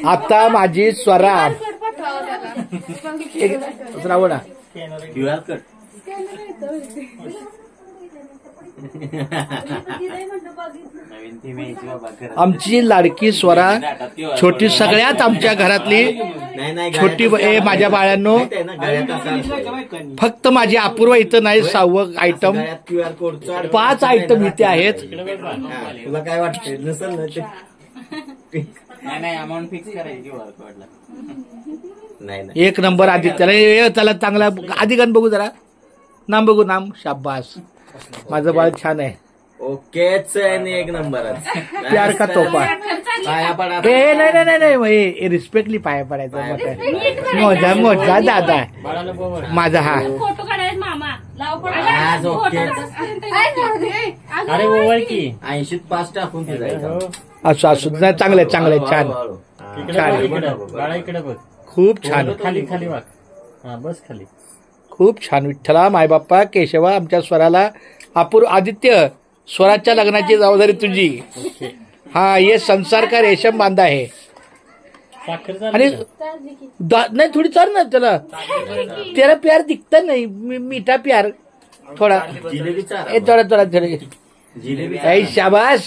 आता माझी स्वरा श्रावणा आमची लाडकी स्वरा छोटी सगळ्यात आमच्या घरातली छोटी माझ्या बाळांनो फक्त माझी अपूर्व इथं नाही 6वं आयटम 5 आयटम इथे आहेत. तुला काय वाटतं नसेल नाही अमाऊंट फिक्स करायची नाही 1 नंबर आदित्यला त्याला चांगला आधी गण बघू जरा नाम बघू नाम शाबास माझं बाळ छान आहे. ओकेच 1 नंबर प्यार का तोफा पाया पडा नाही रिस्पेक्टली पाया पडायचं मोठा दादा माझा हा अरे ओवळ की 80 पास टाकून ते जायचं असं असू चांगलं छान बाळा इकडे बघ खूप छान खाली खाली वाग बस खाली खूप छान. विठ्ठला मायबाप्पा केशवा आमच्या स्वराला अपूर्व आदित्य स्वराच्या लग्नाची जबाबदारी तुझी. हा ये संसार का रेशम बांधा आहे आणि नाही थोडी चाल ना त्याला प्यार दिखता नाही मीठा प्यार थोडा थोडा शाबास